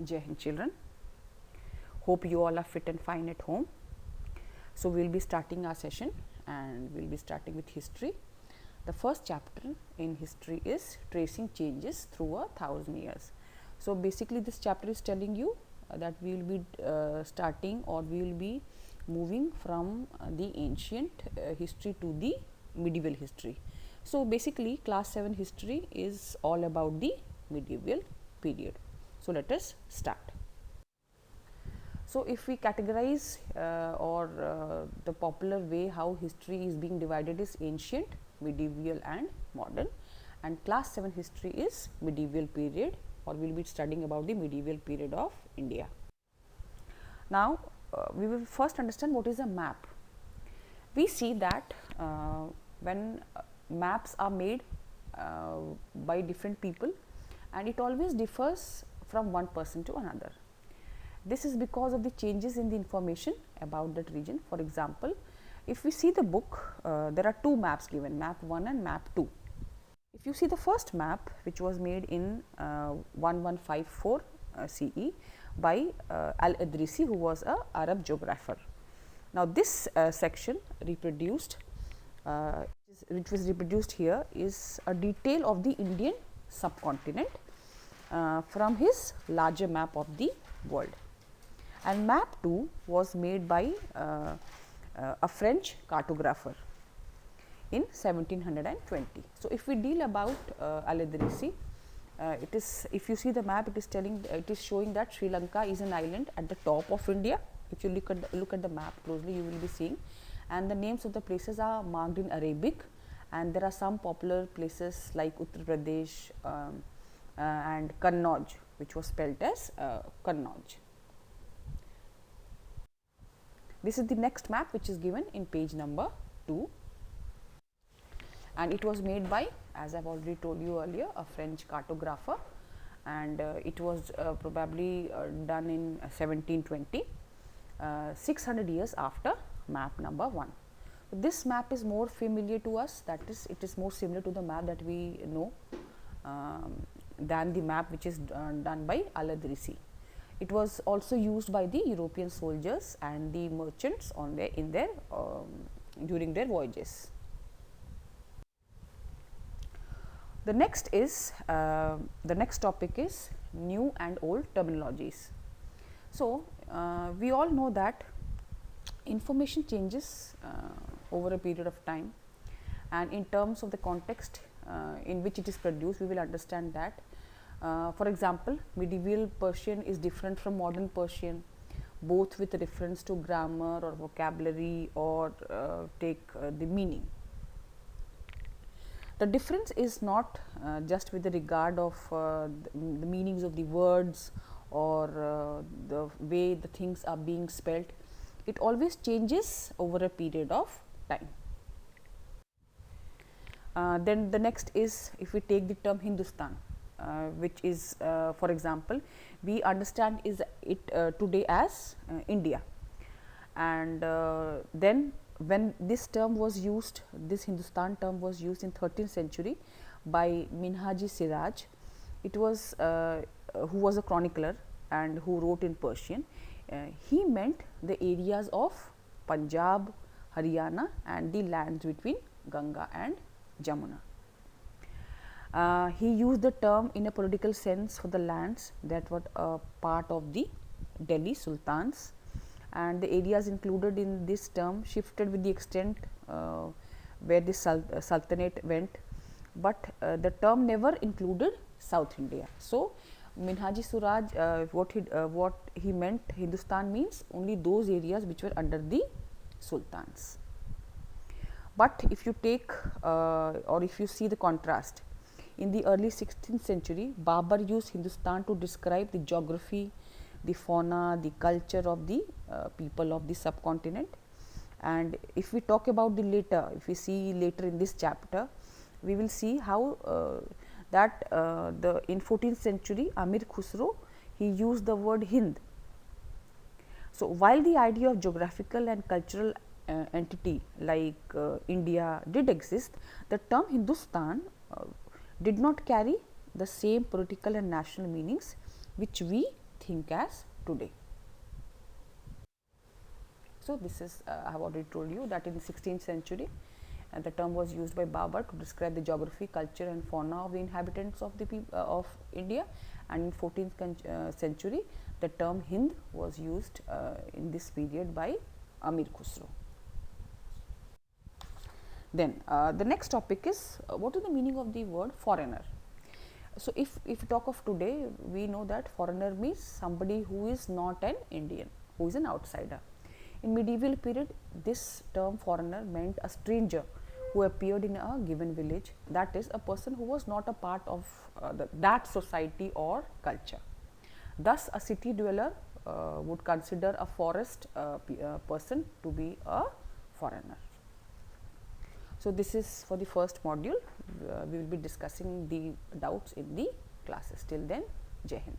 Jai Hind children. Hope you all are fit and fine at home. So, we will be starting our session and we will be starting with history. The first chapter in history is tracing changes through 1,000 years. So, basically this chapter is telling you that we will be starting or we will be moving from the ancient history to the medieval history. So, basically class 7 history is all about the medieval period. So, let us start. So, if we categorize the popular way how history is being divided is ancient, medieval and modern, and class 7 history is medieval period, or we will be studying about the medieval period of India. Now, we will first understand what is a map. We see that when maps are made by different people, and it always differs from one person to another. This is because of the changes in the information about that region. For example, if we see the book, there are two maps given, map 1 and map 2. If you see the first map, which was made in 1154 CE by Al-Idrisi, who was an Arab geographer. Now, this section reproduced, which was reproduced here, is a detail of the Indian subcontinent from his larger map of the world. And map 2 was made by a French cartographer in 1720. So, if we deal about Al-Idrisi, it is, if you see the map, it is showing that Sri Lanka is an island at the top of India. If you look at the map closely, you will be seeing, and the names of the places are marked in Arabic, and there are some popular places like Uttar Pradesh and Kannauj, which was spelled as Kannauj. This is the next map, which is given in page number 2, and it was made by, as I have already told you earlier, a French cartographer, and it was probably done in 1720, 600 years after map number 1. So, this map is more familiar to us, that is, it is more similar to the map that we know than the map which is done by Al-Idrisi. It was also used by the European soldiers and the merchants during their voyages. The next topic is new and old terminologies. So, we all know that information changes over a period of time, and in terms of the context in which it is produced, we will understand that. For example, medieval Persian is different from modern Persian, both with reference to grammar or vocabulary or take the meaning. The difference is not just with the regard of the meanings of the words or the way the things are being spelt. It always changes over a period of time. Then the next is, if we take the term Hindustan, which is for example, we understand it today as India, and then when this term was used, this Hindustan term was used in 13th century by Minhaji Siraj. It was who was a chronicler and who wrote in Persian. He meant the areas of Punjab, Haryana and the lands between Ganga and Jamuna. He used the term in a political sense for the lands that were part of the Delhi Sultans, and the areas included in this term shifted with the extent where the Sultanate went, but the term never included South India. So, Minhaji Siraj, what he meant, Hindustan means only those areas which were under the Sultans. But if you take or if you see the contrast, in the early 16th century, Babur used Hindustan to describe the geography, the fauna, the culture of the people of the subcontinent. And if we talk about the later, if we see later in this chapter, we will see how that in 14th century Amir Khusro, he used the word Hind. So, while the idea of geographical and cultural entity like India did exist, the term Hindustan did not carry the same political and national meanings which we think as today. So, this is I have already told you that in the 16th century the term was used by Babar to describe the geography, culture and fauna of the inhabitants of the of India, and in 14th century the term Hind was used in this period by Amir Khusro. Then the next topic is what is the meaning of the word foreigner. So, if we talk of today, we know that foreigner means somebody who is not an Indian, who is an outsider. In medieval period, this term foreigner meant a stranger who appeared in a given village, that is a person who was not a part of that society or culture. Thus, a city dweller would consider a forest person to be a foreigner. So, this is for the first module. We will be discussing the doubts in the classes. Till then, Jai Hind.